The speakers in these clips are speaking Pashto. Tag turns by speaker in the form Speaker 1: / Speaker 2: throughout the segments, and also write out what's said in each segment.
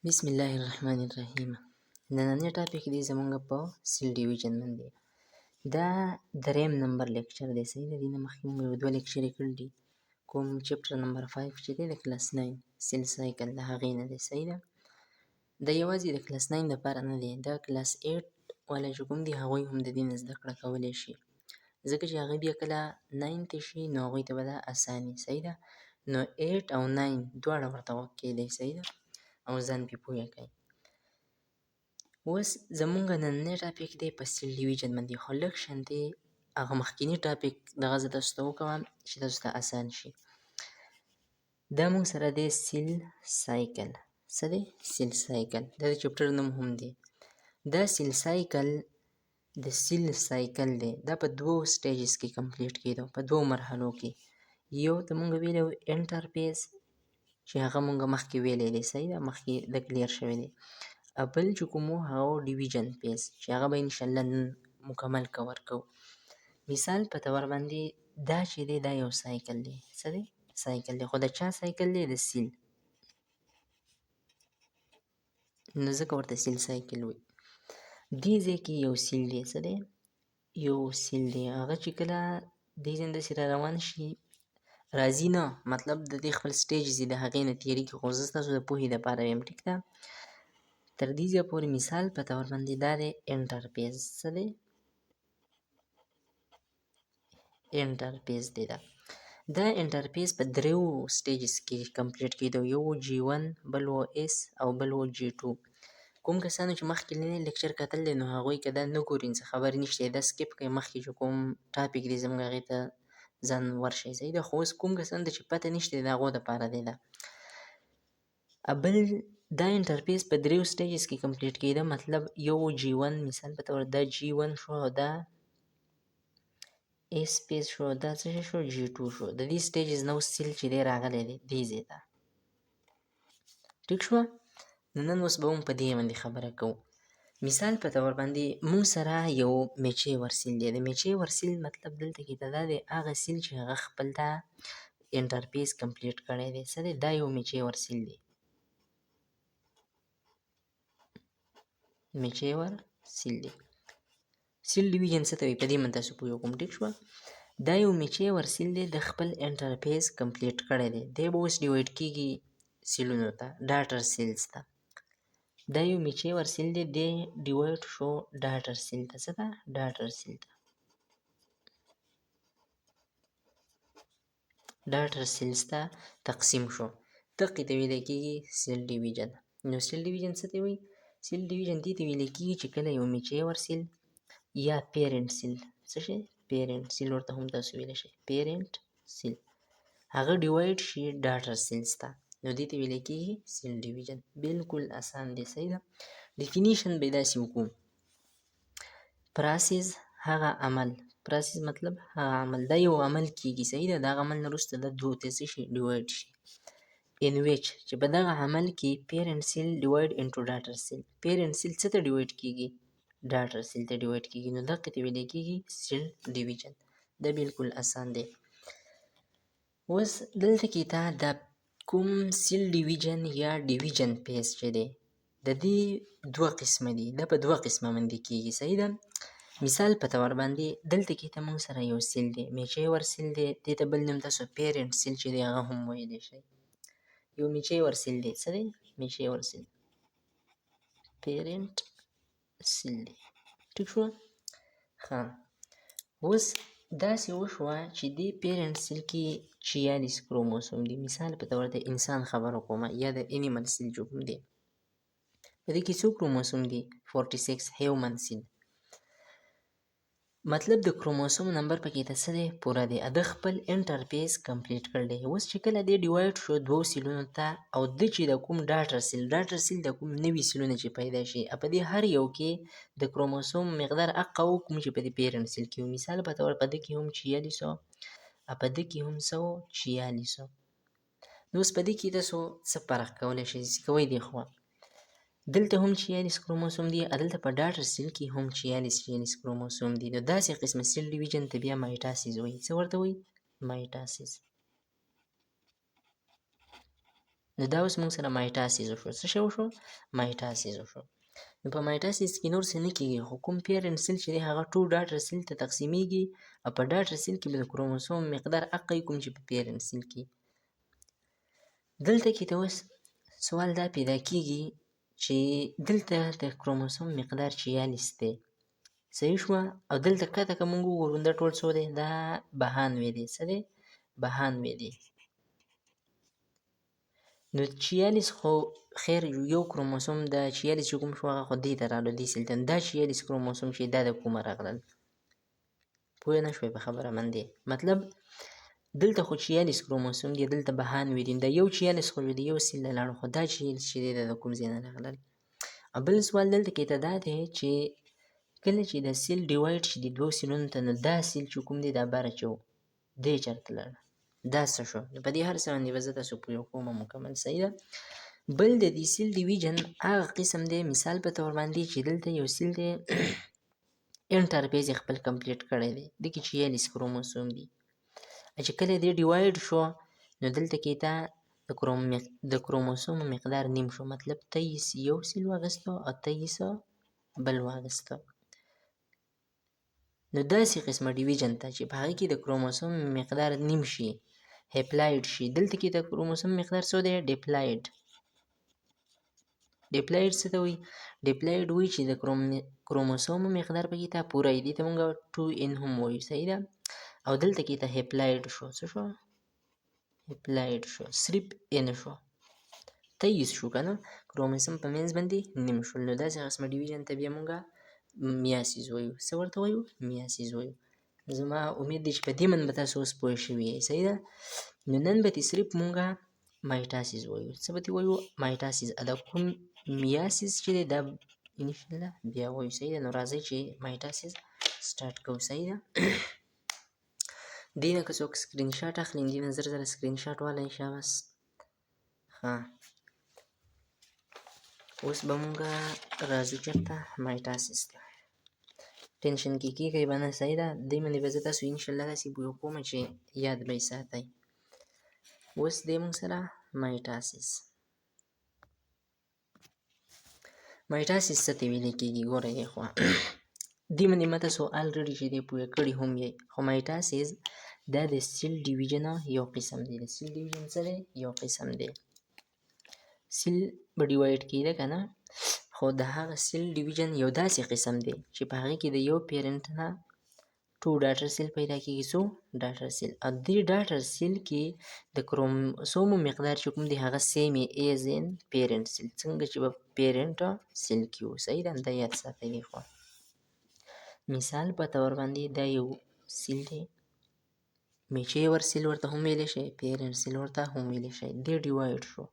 Speaker 1: بسم الله الرحمن الرحیم. نننی ټاپک دی زمونږ په سیل ډیویژن باندې. دا دریم نمبر لیکچر دی. صحیح ده. دې نه مخکې موږ یو دوه لیکچرې کړي دي. کوم چپټر نمبر 5 چې دی د کلاس 9 سیل سایکل د هغې نه دی. صحیح ده. دا یوازې د کلاس 9 دپاره نه دی، دا کلاس 8 والا چې کوم دي هغوی هم د دې نه زده کړه کولی شي، ځکه چې هغوی بیا کله 9 ته شي نو هغوی ته به دا اساني. صحیح ده. نو 8 او 9 دواړه ورته وخت کیدی. صحیح ده. او ځان پې پوه کړئ. اوس زمونږ نننی ټاپک دی په سیل ډیویژن باندې، خو لږ شانتې هغه مخکیني ټاپک دغه زه تاسو ته وکوم چې تاسو ته اسان شي. دا مونږ سره دی سیل سایکل. څه دی؟ سیل سایکل. دا د چپټر نوم هم دی. دا سیل سایکل د سیل سایکل دی، دا په دوو سټیجز کې کمپلیټ کېدو، په دوو مرحلو کې. یو ته مونږ ویلی و انټرفیس چې هغه مونږ مخکې ویلی دی. صحیح ده. مخکې د کلیر شوی دی. بل چې کوم و هغه و ډیویژن پیس چې هغه به انشاءالله نن مکمل کور کوو. مثال په طور باندې دا چې دی دا یو سایکل دی. څه دی؟ سایکل دی. خو د چا سایکل دی؟ د سیل. نو ځکه ورته سیل سایکل وایي. دې ځای کې یو سیل دی. څه دی؟ یو سیل دی. هغه چې کله دې ځای داسې را روان شي راځي نه، مطلب د دې خپل سټیجز دي د هغې نه تېرېږي، خو زه ستاسو د پوهې دپاره ویم. ټیک ده. تر دې ځایه پورې مثال په طور باندې دا دی انټرفیس. څه دی؟ انټرفیس دی. دا انټرفیس په دریو سټیجز کې کمپلیټ کېدو. یو و G1، بل و S او بل و G2. کوم کسانو چې مخکې لیکچر کتل دی نو هغوی که دا نه ګوري څه خبرې نشته، دا سکپ کړئ، مخکې چې کوم ټاپک دی زموږ هغې ته ځان ورشئ. صحیح ده. خو اوس کوم کسانو ته چې پته نشته د هغو دپاره دی دا. بل دا انټرفیس په دریو سټیجز کې کمپلیټ کېده، مطلب یو G1 مثال په طور دا G1 شو او دا A سپیس شو، دا څه شو؟ G2 شو. د دې سټیجز نه اوس سیل چې دی راغلی دی دې ځای ته. ټیک شوه. نو نن اوس به موږ په دې باندې خبره کوو. مثال په طور باندې موږ سره یو میچیور سیل دی. د میچیور سیل مطلب دلته کې دا دی هغه سیل چې هغه خپل دا انټرفیس کمپلیټ کړی دی. څه دی؟ دا یو میچیور سیل دی. میچیور سیل دی. سیل ډیویژن څه ته وایي په دې من تاسو پوه کوم. ټیک شوه. دا یو میچیور سیل دی، د خپل انټرفیس کمپلیټ کړی دی. دی به اوس ډیوایډ کېږي سیلونو ته، ډاټر سیلز ته. دا یو میچیور سیل دی، دی ډیوایډ شو ډاټر سیل ته. څه ته؟ ډاټر سیل ته. ډاټر سیلز ته تقسیم شو. دقې ته ویلی کېږي سیل ډیویژن. نو سیل ډیویژن څه ته وایي؟ سیل ډیویژن دې ته ویلی کېږي چې کله یو میچیور سیل یا پیرنټ سیل، څه شی؟ پیرنټ سیل ورته هم تاسو ویلی شئ. پیرنټ سیل هغه ډیوایډ شي ډاټر سیلز ته، نو دې ته ویلی کېږي سیل ډیویژن. بالکل اسان دی. صحیح ده. ډیفینیشن به یې داسې وکړو. پراسیس هغه عمل، پراسیس مطلب هغه عمل، دا یو عمل کېږي. صحیح ده. د هغه عمل نه وروسته دا دوو ته څه شي؟ ډیوایډ شي. in which چې په دغه عمل کې پیرنټ سیل ډیوایډ انټو ډاټر سیل. پیرنټ سیل څه ته ډیوایډ کېږي؟ ډاټر سیل ته ډیوایډ کېږي. نو دقې ته ویلی کېږي سیل ډیویژن. دا بالکل اسان دی. اوس دلته کې تا دا کوم سیل ډیویژن یا ډیویژن پیس چې دی د دې دوه قسمه دي. دا په دوه قسمه باندې کېږي. صحیح ده. مثال په طور باندې دلته کې ته موږ سره یو سیل دی، میچیور سیل دی، دې ته بل نوم تاسو پیرنټ سیل چې دی هغه هم ویلی شئ. یو میچیور سیل دی. څه دی؟ میچیور سیل. پیرنټ سیل دی. ټیک شوه. ښه. اوس داسې وشوه چې دې پیرنټ سیل کې 46 کروموسوم دي. مثال په طور د انسان خبره کومه یا د انیمل سیل چې کوم دی په دې کې څو کروموسوم دي؟ 46. هیومن سیل مطلب د کروموسوم نمبر پکې ته څه دی؟ پوره دی. د خپل انټرفیس کمپلیټ کړی دی. اوس چې کله دی ډیوایډ شو دوو سیلونو ته او د چې د کوم ډاټر سیل، ډاټر سیل د کوم نوي سیلونه چې پیدا شي په دې هر یو کې د کروموسوم مقدار هغه و کوم چې په دې پیرنټ سیل کې و. مثال په طور په ده کې هم 46 و، په ده کې هم څه و؟ 46 و. نو اوس په دې کې تاسو څه فرق کولی شئ چې کوئ دی خوا دلته هم 46 کروموسوم دي، دلته په ډاټر سیل کې هم 46 کروموسوم دي. نو داسې قسمه سیل ډیویژن ته بیا مایټاسیس وایي. څه ورته وایي؟ مایټاسیس. نو دا اوس موږ سره مایټاسیس وشو. څه شی وشو؟ مایټاسیس وشو. نو په مایټاسیس کې نور څه نه کېږي، خو کوم پیرنټ سیل چې دی هغه ټو ډاټر سیل ته تقسیمیږي او په ډاټر سیل کې به د کروموسوم مقدار هغه کوم چې په پیرنټ سیل کې. دلته کې ته اوس سوال دا پیدا کېږي چې دلته د کروموسوم مقدار 46 دی، صحیح شوه؟ او دلته کته که مونږ وګورو دا ټول څو دی؟ دا 92 دی. څه دی؟ 92 دی. نو 46 خو خیر یو کروموسوم د 46 چې کوم شو هغه خو دې ته راغلو دې سیل ته. دا 46 کروموسوم چې دا د کومه راغلل؟ پوه نه شوې په خبره من دی؟ مطلب دلته خو 46 کروموسوم دی، دلته 92 دي، دا یو 46 خو د یو سیل نه لاړو، خو دا 46 چې دی د کوم ځای نه راغلل؟ او بل سوال دلته کې ته دا دی چې کله چې د سیل ډیوایډ شي د دوو سیلونو ته، نو دا سیل چې کوم دی دا بره چې و دی چېرته لاړ؟ دا څه شو؟ نو په دې هر څه باندې به زه تاسو پوه کوم مکمل، صحیح ده؟ بل د دې سیل ډیویژن هغه قسم دی، مثال په طور باندې چې دلته یو سیل دی انټرفیز خپل کمپلیټ کړی دی، دې کې 46 کروموسوم دي. چې کله دې ډیوایډ شو نو دلته کې ته د کروموسوم مقدار نیم شو، مطلب 23 یو سیل واغستو او 23 بل واغستو. نو داسې قسمه ډیویژن ته چې په هغې کې د کروموسوم مقدار نیم شي، هیپلاید شي، دلته کې د کروموسوم مقدار څو دی؟ ډیپلاید. ډیپلاید څه ته وایي؟ ډیپلاید وایي چې د کروموسوم مقدار پکې ته پوره وي، دې ته مونږ 2n هم وایو، صحیح ده؟ او دلته کې ته هیپلاید شو. څه شو؟ هیپلاید شو، صرف n شو، 23 شو که نه؟ کروموسوم په منځ باندې نیم شول. نو داسې قسمه ډیویژن ته بیا مونږ میاسیس وایو. څه ورته وایو؟ میاسیس وایو. زما امید دی چې په دې من به تاسو اوس پوه شوي یئ، صحیح ده؟ نو نن به دې صرف مونږه مایټاسیس وایو. څه به دې وایو؟ مایټاسیس. دا کوم میاسیس چې دی دا انشاءالله بیا وایو، صحیح ده؟ نو راځئ چې مایټاسیس سټارټ کوو، صحیح ده؟ دې نه که څوک سکرین شاټ اخلي دې نه زر سکرین شاټ والی شه بس. ښه اوس به مونږه راځو چېرته؟ مایټاسیس ته. ټینشن کې کېږئ به نه، صحیح ده؟ دې باندې به زه تاسو انشاءالله داسې پوه کوم چې یاد به یې ساتئ. اوس دی مونږ سره مایټاسیس. مایټاسیس څه ته ویلی کېږي؟ ګورئ دی خوا دې باندې ما تاسو الریډي چې دی پوه کړي هم یئ، خو مایټاسیس دا د سیل ډیویژن یو قسم دی. د سیل ډیویژن څه دی؟ یو قسم دی. سیل به ډیوایډ کېده که نه، خو د هغه سیل ډیویژن یو داسې قسم دی چې په هغې کې د یو پیرنټ نه 2 ډاټر سیل پیدا کېږي. څو ډاټر سیل؟ او دې ډاټر سیل کې د کروموسومو مقدار چې کوم دی هغه سیم ایز ان پیرنټ سیل، څنګه چې په پیرنټ سیل کې و، صحیح ده؟ دا یاد ساتئ دی خوا. مثال په طور باندې دا یو سیل دی، میچور سیل ورته هم ویلی شئ، پیرنټ سیل ورته هم ویلی شئ. دی ډیوایډ شو،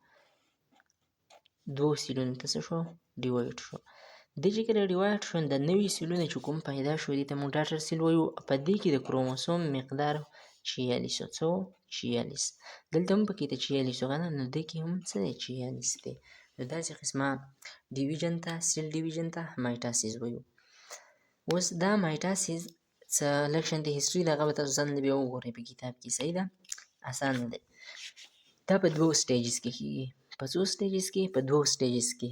Speaker 1: دوو سیلونو ته څه شو؟ ډیوایډ شو. دی چې کله ډیوایډ شو د نوي سیلونه چې کوم پیدا شو دې ته مونږ ډاټر سیل وایو. په دې کې د کروموسوم مقدار 46 و. څو؟ 46. دلته هم پکې ته 46 و که نه؟ نو دې کې هم څه دی؟ 46 دی. نو داسې قسمه ډیویژن ته، سیل ډیویژن ته مایټاسیس وایو. اوس دا مایټاسیس څه لږ شانتې هسټري د هغه به تاسو ځان بیا وګورئ په کتاب کې، صحیح ده؟ اسانه دی. دا په دوو سټیجز کې کېږي. په څو سټیجز کې؟ په دوو سټیجز کې.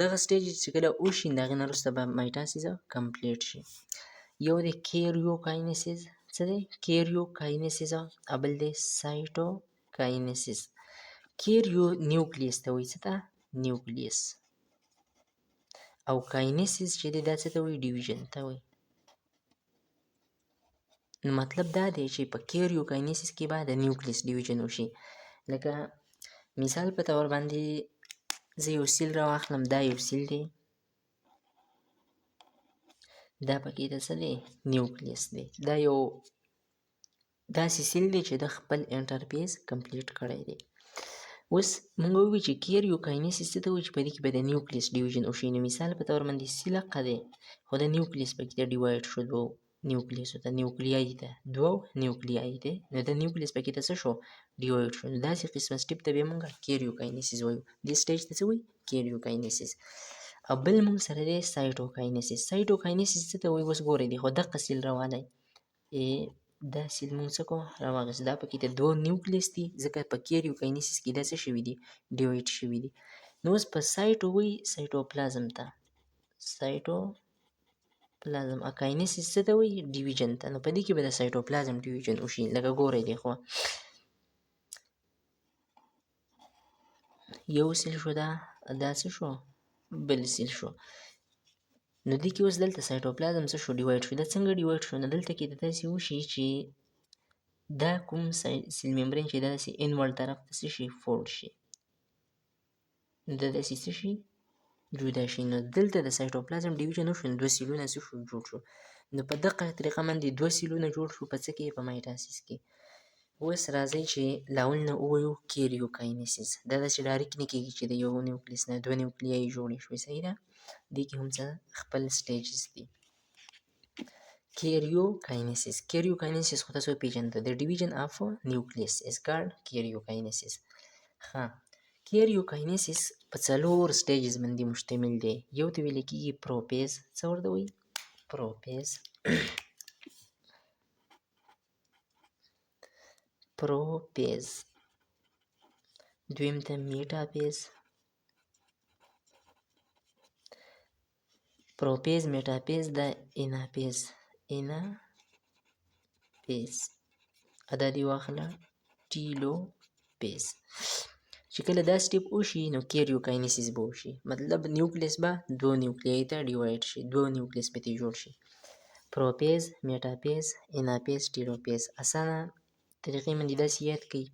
Speaker 1: دغه سټیجز چې کله وشي د هغې نه وروسته به مایټاسیس کمپلیټ شي. یو دی کیریوکاینسیس. څه دی؟ کیریوکاینسیس. او بل دی سایټوکاینسیس. کیریو نیوکلیس ته وایي. څه ته؟ نیوکلیس. او کاینسیس چې دی دا څه ته وایي؟ ډیویژن ته وایي. نو مطلب دا دی چې په کیریوکاینسیس کې به د نیوکلیس ډیویژن وشي. لکه مثال په طور باندې زه یو سیل راواخلم، دا یو سیل دی، دا پکې د څه دی؟ نیوکلیس دی. دا یو داسې سیل دی چې د خپل انټرفیس کمپلیټ کړی دی. اوس مونږ ووایو چې کیریوکاینسیس څه ته وایي؟ چې په دې کې به د نیوکلیس ډیویژن وشي. نو مثال په طور باندې سیل حقه دی، خو د نیوکلیس پکې ته ډیوایډ شو دوو نیوکلیسو ته، نیوکلیای ته، دوو نیوکلیای دی. نو د نیوکلیس پکې ته څه شو؟ ډیوایډ شو. نو داسې قسمه سټیپ ته بیا مونږ کیریوکاینسیس وایو. دې سټیج ته څه وایي؟ کیریوکاینسیس. او بل مونږ سره دی سایټوکاینسیس. سایټوکاینسیس څه ته وایي؟ اوس ګورئ دی خو دقه سیل راوالی دا سیل مونږ څه کوو راواغېست، دا پکې د دوه نیوکلیس دي ځکه په کیریوکاینیسیس کې دا څه شوي دي ډیوایډ شوي دي. نو اوس په سایټو وایي سایټوپلازم ته، سایټوپلازم اکاینیسیس څه ته وایي ډیویژن ته. نو په دې کې به د سایټوپلازم ډیویژن وشي. لکه ګورئ دی خو یو سیل شو، دا څه شو بل سیل شو. نو دې کې اوس دلته سایټوپلازم څه شو ډیوایډ شو. دا څنګه ډیوایډ شو؟ نو دلته کې د داسې وشي چې دا کوم سیل ممبرین چې دا داسې انورډ طرف ته څه شي فولډ شي، دا داسې څه شي جدا شي. نو دلته د سایټوپلازم ډیویژن وشو، نو دوه سیلونه څه شو جوړ شو. نو په دقه طریقه باندې دوه سیلونه جوړ شو په څه کې په مایټاسیس کې. اوس راځئ چې له اول نه ووایو کیریوکاینیسیس. دا داسې ډایرکټ نه کېږي چې د یو نیوکلیس نه دوه نیوکلیایي جوړې شوې، صحیح ده. دې کې هم څه خپل سټیجز دي. کیریوکاینیسیس خو تاسو پیژنده، د ډیویژن اف نیوکلیس از کالډ کیریوکاینیسیس. ښه، کیریوکاینیسیس په څلور سټیجز باندې مشتمل دی. یو ته ویل کېږي پروپیز. څه ورته وایي؟ پروپیز. دویم ته میټاپیز. پروپیز، میټاپیز، د اناپیز. ادا دې واخله ټیلوپیز. چې کله دا سټیپ وشي نو کیریوکاینیسیس به وشي، مطلب نیوکلیس به دوه نیوکلیای ته ډیوایډ شي، دوه نیوکلیس به ترې جوړ شي. پروپیز، میټاپیز، اناپیز، ټیلوپیز. اسانه طریقې باندې داسې یاد کړئ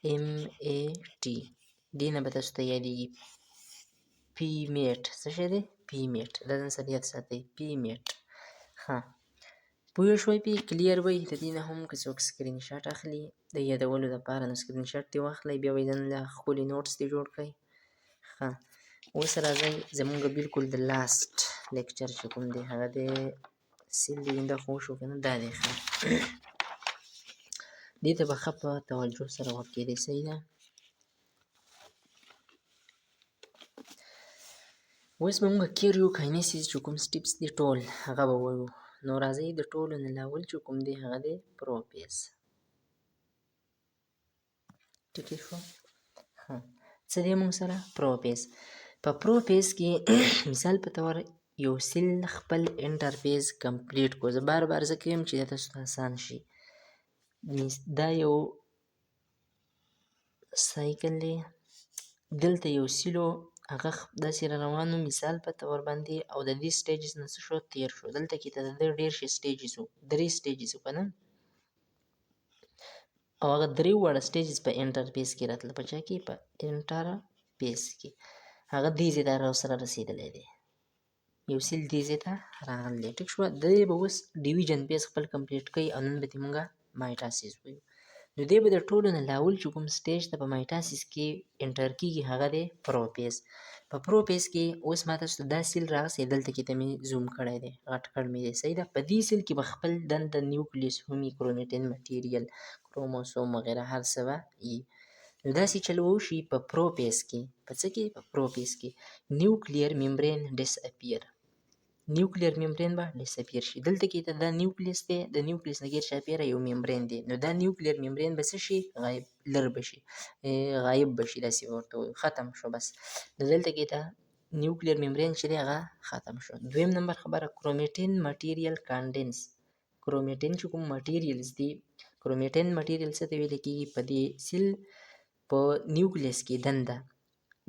Speaker 1: PMAT. دې نه به تاسو ته یادېږي پی میټ. څه شی دی؟ پی میټ. دا ځان سره یاد ساتئ پی میټ. ښه پوه شوئ پې کلیر وئ. د دې نه هم که څوک سکرین شاټ اخلي د یادولو لپاره نو سکرین شاټ دې واخلئ، بیا به یې ځان له ښکلي نوټس دې جوړ کړئ. ښه اوس راځئ زمونږ بالکل د لاسټ لیکچر چې کوم دی هغه د سیل ډیوینده خو وشو که نه، دا دی. ښه دې ته به ښه په توجه سره غوږ کېدئ، صحیح ده. اوس به موږ کیریوکاینیسیس چې کوم سټیپس دي ټول هغه به ووایو. نو راځئ د ټولو نه اول چې کوم دی هغه دی پروپیز. ټیک شو. ښه څه دی موږ سره پروپیز. په پروپیز کې مثال په طور یو سیل خپل انټرفیز کمپلیټ کو. زه بار بار ځکه یم چې دا تاسو ته اسان شي. دا یو سایکل دی، دلته یو سیلو هغه داسې را روان و مثال په طور باندې، او د دې سټیجز نه څه شو تیر شو. دلته کې د ده ډېر شي سټیجز وو، 3 سټیجز وو که نه، او هغه 3 واړه سټیجز په انټرفیس کې راتله. په چا کې؟ په انټرفیس کې. هغه دې ځای ته سره رسېدلی دی، یو سیل دې ځای ته راغلی دی. ټیک شوه. دی به اوس ډیویژن پیز خپل کمپلیټ کوي او نن به دې مونږه مایټاسیس وایو. نو دی به د ټولو نه لاول چې کوم سټیج ته په مایټاسیس کې انټر کېږي هغه دی پروپیز. په پروپیز کې اوس ما تاسو ته دا سیل راغسی، دلته کې ته مې زوم کړی دی، غټ کړی مې دی، صحیح ده. په دې سیل کې به خپل دنده نیوکلیس همي، کرومیټین مټیریل، کروموسوم وغیره هر څه به وي. نو داسې چل به وشي په پروپیز کې. په څه کې؟ په پروپیز کې. نیوکلیر ممبرین ډس اپیر. نیوکلیر ممبرین به ډس اپیر شي. دلته کې ته دا نیوکلیس دی، د نیوکلیس نه غیر چاپیره یو ممبرین دی. نو دا نیوکلیر ممبرین به څه شي؟ لر به شي، غایب به شي، داسې ورته وایو، ختم شو بس. نو دلته کې ته نیوکلیر ممبرین چې دی هغه ختم شو. دویم نمبر خبره کرومیټین مټیریل کانډنس. کرومیټین چې کوم مټیریلز دي، کرومیټین مټیریل څه ته ویل کېږي؟ په دې سیل په نیوکلیس کې دنده،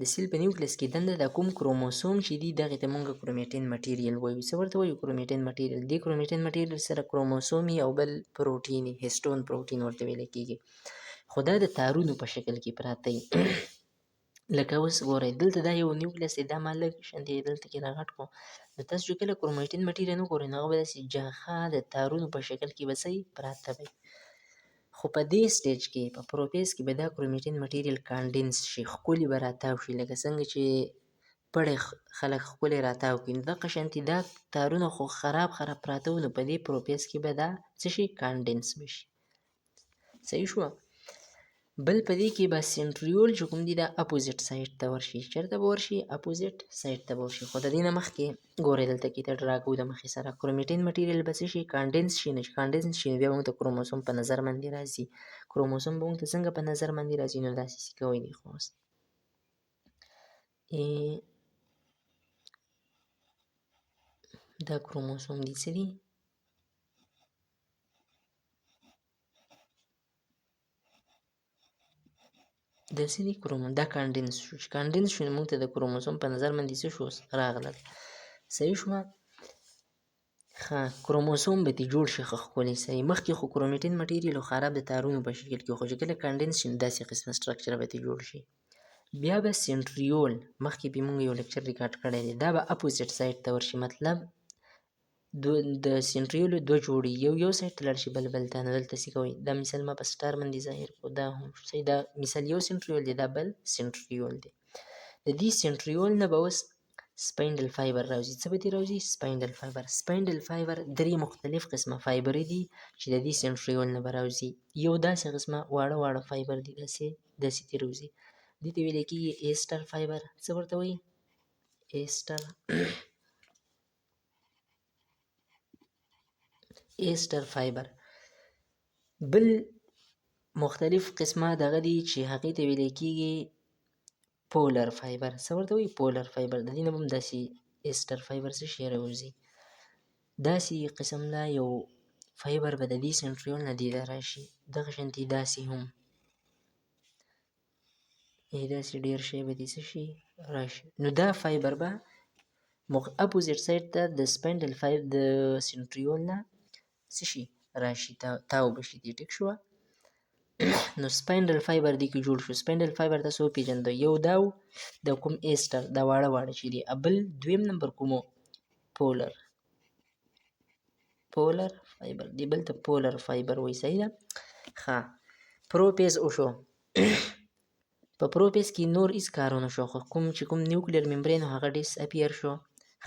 Speaker 1: د سیل په نیوکلیس کې دنده د کوم کروموسوم چې دي دغې ته مونږ کرومیټین مټیریل وایو. څه ورته وایو؟ کرومیټین مټیریل. دې کرومیټین مټیریل سره کروموسوم او بل پروټین، هیسټون پروټین ورته ویل کېږي. خو دا د تارونو په شکل کې پراته وي. لکه اوس ګورئ دلته دا یو نیوکلیس دی، دا ما لږ شانتې دلته کې راغټ کړو. نو تاسو چې کله کرومیټین مټیریل وګورئ نو هغه به داسې جاښه د تارونو په شکل کې به څه پراته وي. خو په دې سټیج کې په پروپیز کې به دا کرومیټین مټیریل کانډنس شي، ښکلي به راتاو شي، لکه څنګه چې پړی خلک ښکلي راتاو کړي. نو دغه شانتې دا تارونه خو خراب پراته وو، نو په دې پروپیز کې به دا څه شي؟ کانډنس به شي. صحیح شوه. بل په دې کې به سنټریول چې کوم دي دا اپوزیټ سایډ ته ورشي. چېرته به ورشي؟ اپوزیټ سایډ ته به ورشي. خو د دې نه مخکې ګورئ دلته کې د ډرا کوو د مخې سره کرومټین مټیریل به څه شي؟ کانډنس شي. نو چې کانډنس شي نو بیا به موږ ته کروموسوم په نظر باندې راځي. کروموسوم به موږ ته څنګه په نظر باندې راځي؟ نو داسې کوئ دی خو اوس دا کروموسوم دي څه دي؟ دا څه دي؟ دا کانډنس شو. چې کانډنس شو نو موږ ته د کروموسوم په نظر باندې څه شو؟ راغلل. صحیح شوه؟ ښه کروموسوم به دې جوړ شي ښه ښکلی صحیح. مخکې خو کرومټین مټیریل و خراب د تارونو په شکل کې، خو چې کله کانډنس شي نو داسې قسمه سټرکچر به دې جوړ شي. بیا به سنټریول، مخکې به موږ یو لیکچر ریکارډ کړی دی، دا به اپوزیټ سایډ ته ورشي. مطلب د سنټریولو دوه جوړې، یو سایډ ته لاړ شي بل ته. نو دلته څه کوئ؟ دا مثال ما په سټار باندې ظاهر کړو، دا هم صحیح. دا مثال یو سنټریول دی، دا بل سنټریول دی. د دې سنټریول نه به اوس سپاینډل فایبر راوځي. څه به دې راوځي؟ سپاینډل فایبر. سپاینډل فایبر درې مختلف قسمه فایبرې دي چې د دې سنټریول نه به راوځي. یو داسې قسمه واړه فایبر دي، داسې دې راوځي. دې ته ویلی کېږي ایسټر فایبر. څه ورته وایي؟ ایسټر فایبر. بل مختلف قسمه دغه دي چې هغې ته ویلی کېږي پولر فایبر. څه ورته وایي؟ پولر فایبر. د دې نه به هم داسې ایسټر فایبر څه شی راوځي. داسې قسم لا یو فایبر به د دې سنټریول نه دې ته راشي. دغه شانتې داسې هم داسې ډېر شی به دې څه شي؟ راشي. نو دا فایبر به اپوزیټ سایډ ته د سپاینډل د سنټریول نه څه شي؟ راشي، تاو به شي. دې ټیک شوه؟ نو سپاینډل فایبر دې کې جوړ شو. سپاینډل فایبر تاسو وپېژندو، یو دا و د کوم ایسټر، دا واړه چې دي. بل دویم نمبر کومو؟ پولر فایبر دی، بل ته پولر فایبر وایي. صحیح ده؟ ښه پروپیز وشو. په پروپیز کې نور هېڅ کار ونه شو، خو کوم نیوکلیر ممبرین و هغه ډیس اپیر شو.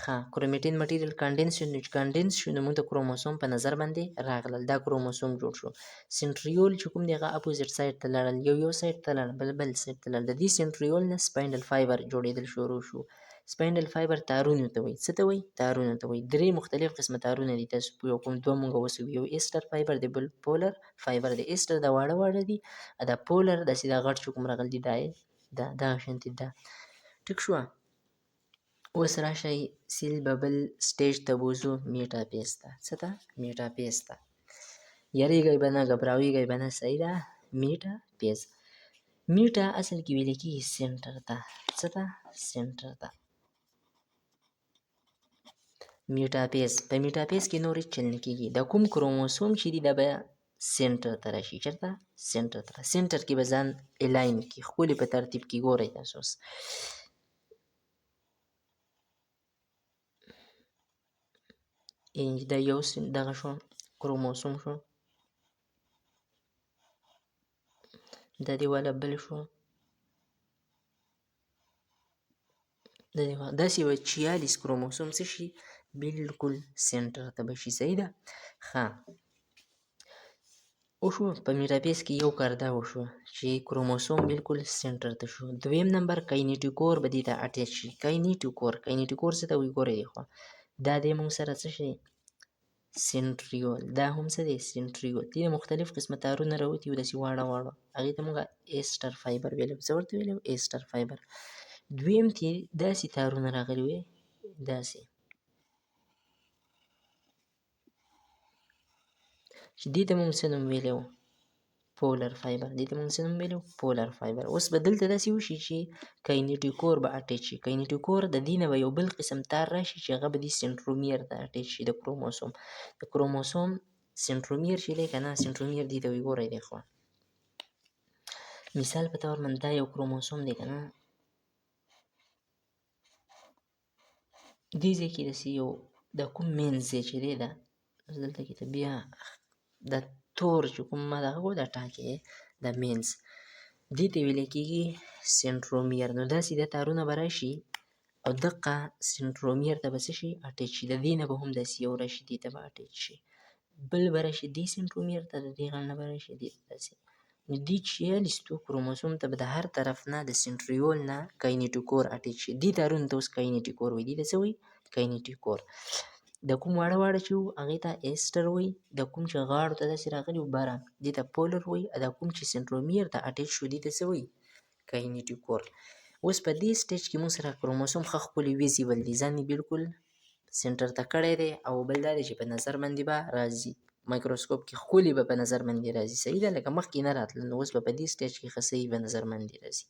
Speaker 1: ښه کرومټین مټیریل کانډنس شو. نو چې کانډنس شو نو موږ ته کروموسوم په نظر باندې راغلل. دا کروموسوم جوړ شو. سنټریول چې کوم دی هغه اپوزیټ سایډ ته لاړل، یو سایډ ته لاړل، بل سایډ ته لاړل. د دې سنټریول نه سپاینډل فایبر جوړېدل شروع شو. سپاینډل فایبر تارونو ته وایي. څه ته وایي؟ تارونو ته وایي. درې مختلف قسمه تارونه دي. تاسو په یو کوم دوه موږ وسو، یو ایسټر فایبر دی، بل پولر فایبر دی. ایسټر دا واړه دي، دا پولر داسې دا غټ چې کوم راغلي دي دا دغه شانتې ده. ټیک شوه؟ اوس راشئ سیل به بل سټیج ته بوځو، میټاپیز ته. څه ته؟ میټاپیز ته. یریږئ به نه، ګبراویږئ به نه. صحیح ده؟ میټاپیز. میټا اصل کې ویل کېږي سنټر ته. څه ته؟ سنټر ته. میټاپیز. په میټاپیز کې نور هېڅ چل نه کېږي. د کوم کروموسوم چې دي دا به سنټر ته راشي. چېرته؟ سنټر ته. سنټر کې به ځان الاین کړي، ښکلي په ترتیب کې. ګورئ تاسو اوس دا یو دغه شو، کروموسوم شو. دا دې والا بل شو. داسې به 46 کروموسوم څه شي؟ بالکل سنټر ته به شي. صحیح ده؟ ښه وشو. په میټاپیز کې یو کار دا وشو چې کروموسوم بالکل سنټر ته شو. دویم نمبر کاینیټیکور به دې ته اټیچ شي. کاینیټیکور څه ته وایي؟ ګورئ خو دا دی موږ سره څه شي؟ سنټریول. دا هم څه دی؟ سنټریول. دې مختلف قسمه تارونه راوتي وو داسې واړه هغې ته موږ ایسټر فایبر ویلو. څه ورته ویلو؟ ایسټر فایبر. دویم ته داسې تارونه راغلي وې، داسې چې دې ته موږ څه نوم ویلی وو؟ پولر فایبر. دې ته موږ څه نوم ویلی وو؟ پولر فایبر. اوس به دلته داسې وشي چې کاینیټیکور به اټیچ شي. کاینیټیکور د دې نه به یو بل قسم تار راشي چې هغه به دې سنټرومیر ته اټیچ شي. د کروموسوم سنټرومیر چې دی که نه، سنټرومیر دې ته وایي. ګورئ دی خو مثال په طور باندې دا یو کروموسوم دی که نه، دې ځای کې داسې یو د کوم مینځ ځای چې دی ده، دلته کې ته بیا د تور چې کوم ما دغه کړو دا ټاکې د مینځ، دې ته ویلی کېږي سنټرومیر. نو داسې دا تارونه به راشي او دقه سنټرومیر ته به څه شي؟ اټیچ شي. د دې نه به هم داسې یو راشي، دې ته به اټیچ شي. بل به راشي دې سنټرومیر ته، د دې غاړه نه به راشي دې ته داسې نو دې 46 کروموسوم ته به د هر طرف نه د سنټریول نه کاینیټوکور اټیچ شي. دې تارونو ته اوس کاینیټوکور وایي. دې ته څه وایي؟ کاینیټوکور. د کوم واړه واړه چې وو هغې ته ایسټر وایي. د کوم چې غاړو ته داسې راغلي وو بره دې ته پولر وایي. د کوم چې سنټرومیر ته اټیچ شو دې ته څه وایي؟ کاینیټوکور. اوس په دې سټیج کې موږ سره کروموسوم ښه ښکلي ویزیبل دي، ځان یې بالکل سنټر ته کړی دی، او بل دا دی چې په نظر باندې به راځي، مایکروسکوپ کې ښکلي به په نظر باندې راځي. صحیح ده، لکه مخکې نه راتلل، نو اوس به په دې سټیج کې ښه صحیح په نظر باندې راځي.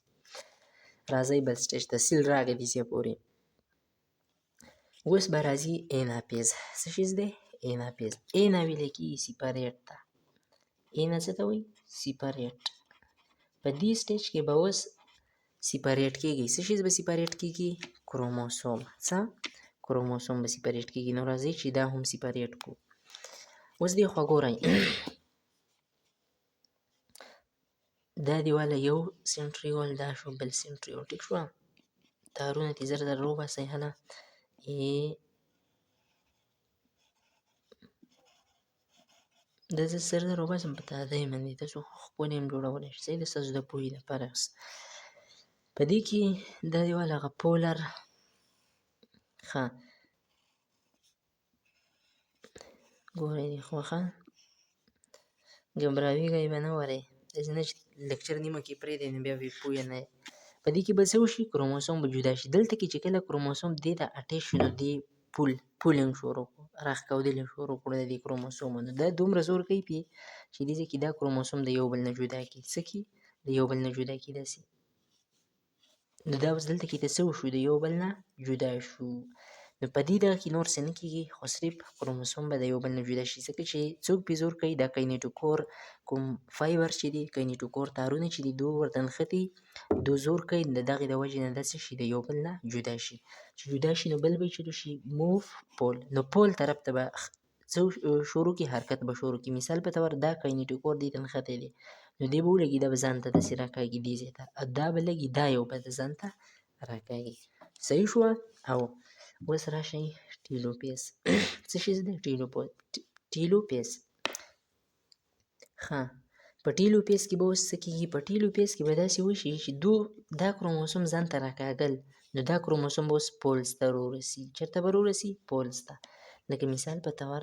Speaker 1: راځئ بل سټیج ته. سیل راغی دې ځای پورې. اوس به راځي ایناپیز. څه شیز دی؟ ایناپیز. اینا ویلی کېږي سیپریټ ته. اینا څه ته وایي؟ سیپریټ. په دې سټیج کې به اوس سیپریټ کېږي. څه شیز به سیپریټ کېږي؟ کروموسوم. څه؟ کروموسوم به سیپریټ کېږي. نو راځئ چې دا هم سیپریټ کړو. اوس دې خوا ګورئ دا دیواله یو سنټریول، دا شو بل سنټریول. ټیک شوه؟ تارونه دې زر زر راوباسئ هله. دا زه زر زر راوباسم په تازه یې باندې، تاسو ښکلې هم جوړولی شئ. صحیح ده، ستاسو د پوهې لپاره. په دې کې دا دیوال هغه پولر ښه ګورئ دې خوا ښه ګبراویږئ به نه ورئ، داسې نه چې لیکچر نیمه کې پرېږدئ نو بیا بې پوهه نه یې. په دې کې به څه وشي؟ کروموسوم به جدا شي. دلته کې چې کله کروموسوم دې ته اټیچ شو نو دې پولینګ شروع کړو، راښکودل یې شروع کړو د دې کروموسومونو. دا دومره زور کوي پې چې دې ځای کې دا کروموسوم د یو بل نه جدا کړي. څه کړي؟ د یو بل نه جدا کړي داسې. نو دا اوس دلته کې د څه وشو؟ د یو بل نه جدا شو. نو په دې دغه کې نور څه نه کېږي، خو صرف کروموسوم به د یو بل نه جدا شي، ځکه چې څوک پې زور کوي؟ دا کاینیټوکور کوم فایبر چې دي، کاینیټوکور تارونه چې دي، دو ورته نښتي، دو زور کوي، د دغې د وجې نه دا څه شي؟ د یو بل نه جدا شي. چې جدا شي نو بل به یې چلو شي موف پول. نو پول طرف ته به څه شروع کړي؟ حرکت به شروع کړي. مثال په طور دا کاینیټوکور دې ته نښتی دی، نو دې به ولګي، دا به ځان ته داسې راکاږي دې ځای ته، دا به لګي، دا یو به ځان ته راکاږي. صحیح شوه؟ او اوس راشئ ټیلوپیس. څه شی دی؟ ټیلوپیس. ښه په ټیلوپیس کې به اوس څه کېږي؟ په ټیلوپیس کې به داسې وشي چې دا کروموسوم ځان ته راکاږل، نو دا کروموسوم به اوس پولز ته راورسي. چېرته به راورسي؟ پولز ته. لکه مثال په طور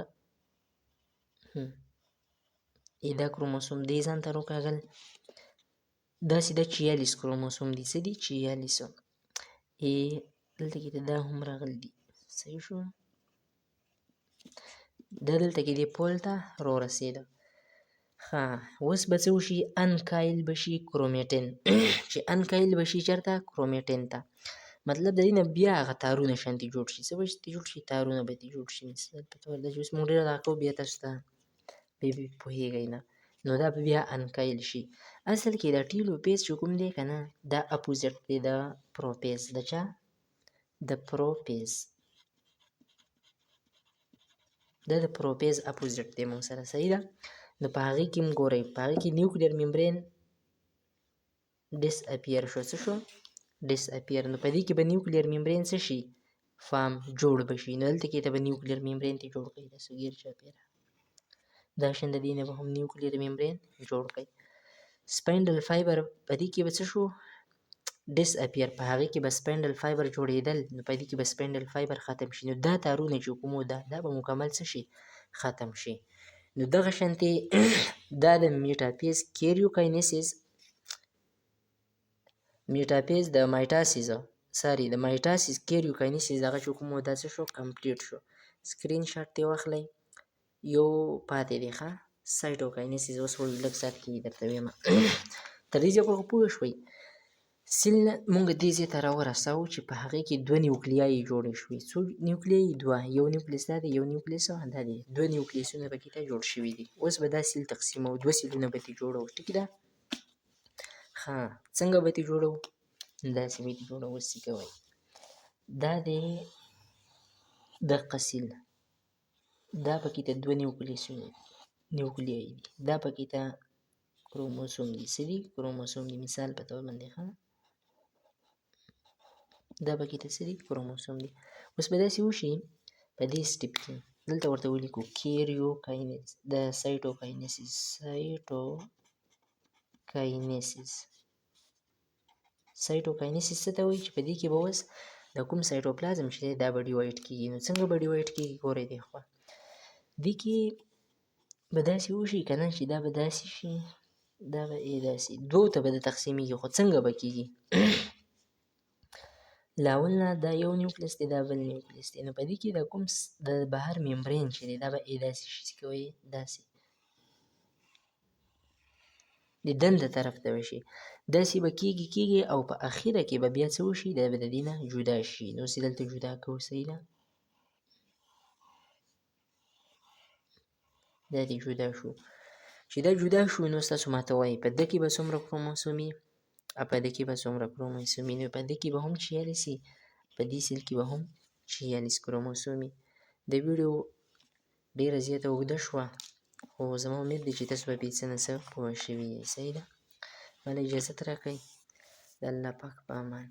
Speaker 1: دا کروموسوم دې ځان ته راکاږل، داسې دا 46 کروموسوم دي. څه دي؟ 46. دلته کې دا هم راغلي دي. صحیح شو؟ دا دلته کې دې پول ته راورسېده. ښه اوس به څه وشي؟ انکایل به شي کرومیټین. چې انکایل به شي چېرته؟ کرومیټین ته. مطلب د دې نه بیا هغه تارونه شانتې جوړ شي. څه به جوړ شي؟ تارونه به جوړ شي. مثال په طور دا چې اوس موږ ډېره دا کوو، بیا تاسو ته بیا پوهېږئ نه، نو دا به بیا انکایل شي. اصل کې دا ټیلوپیس چې کوم دی که نه، دا اپوزیټ دی د پروپیس. د چا؟ د پروپیس. دا د پروپیز اپوزیټ دی موږ سره. صحیح ده؟ نو په هغې کې هم ګورئ، په هغې کې نیوکلیر ممبرین ډس اپیر شو. څه شو؟ ډس اپیر. نو په دې کې به نیوکلیر ممبرین څه شي؟ فارم جوړ به شي. نو دلته کې ته به نیوکلیر ممبرین ته جوړ کړئ، داسې ګیر چاپېره دا شان د دې نه به هم نیوکلیر ممبرین جوړ کړئ. سپاینډل فایبر په دې کې به څه شو؟ ډس اپیر. په هغې کې به سپاینډل فایبر جوړېدل، نو په دې کې به سپاینډل فایبر ختم شي. نو دا تارونه چې کوم دا به مکمل څه شي؟ ختم شي. نو دغه شانتې دا د میټاپیز کیریوکاینیسیس، میټاپیز د مایټاسیس، د مایټاسیس کیریوکاینیسیس دغه چې کوم دا څه شو؟ کمپلیټ شو. سکرین شاټ دې واخلئ. یو پاتې دی ښه، سایټوکاینیسیس. اوس لږ ساعت کې درته ویمه. تر دې ځایه پورې خو پوه شوئ؟ سیل مونږ دې ځای ته راورسوو چې په هغې کې 2 نیوکلیایي جوړې شوې. څو نیوکلیایي؟ 2. یو نیوکلیس دا دی، یو نیوکلیس دا دی. 2 نیوکلیسونه پکې ته جوړ شوي دي. اوس به دا سیل تقسیموو، 2 سیلونه به ترې جوړوو. ټیک ده؟ ښه څنګه به ترې جوړوو؟ داسې به ترې جوړوو. اوس څه کوئ؟ دا دی دقه سیل، دا پکې ته 2 نیوکلیایي دي، دا پکې ته کروموسوم دي. څه دي؟ کروموسوم دي. مثال په طور باندې ښه، دا پکې ته څه دي؟ کروموسوم دي. اوس به داسې وشي په دې سټیپ کې دلته ورته ولیکو کیریوکاینیس، د سایټوکاینیسیس، سایټوکاینیسیس. سایټوکاینیسیس څه ته وایي چې په دې کې به اوس د کوم سایټوپلازم چې دی دا به ډیوایډ کېږي. نو څنګه به ډیوایډ کېږي ګورئ دې خوا دې کې به داسې وشي که نه چې دا به داسې شي دا به داسې دوو ته به د تقسیمیږي. خو څنګه به کېږي له اول نه دا یو نیوکلیس دی دا بل نیوکلیس دی. نو په دې کې د کوم د بهر ممبرین چې دی دا به داسې شي څه کوئ داسې د دنده طرف ته به شي داسې به کېږي او په اخره کې به بیا څه وشي دا به د دې نه جدا شي. نو اوس یې دلته جدا کوو صحیح ده دا دې جدا شو. چې دا جدا شو نو ستاسو ماته وایي په ده کې به څومره کروموسومي او په ده کې به څومره کروموسومي. نو په ده کې به هم 46 په دې سیل کې به هم 46 کروموسومي. د ویډیو ډېره زیاته اوږده شوه خو زما امید دی چې تاسو به پرې څه نه څه پوه شوي یئ. صحیح ده. ماله اجازت راکئ. د الله پاک په امان.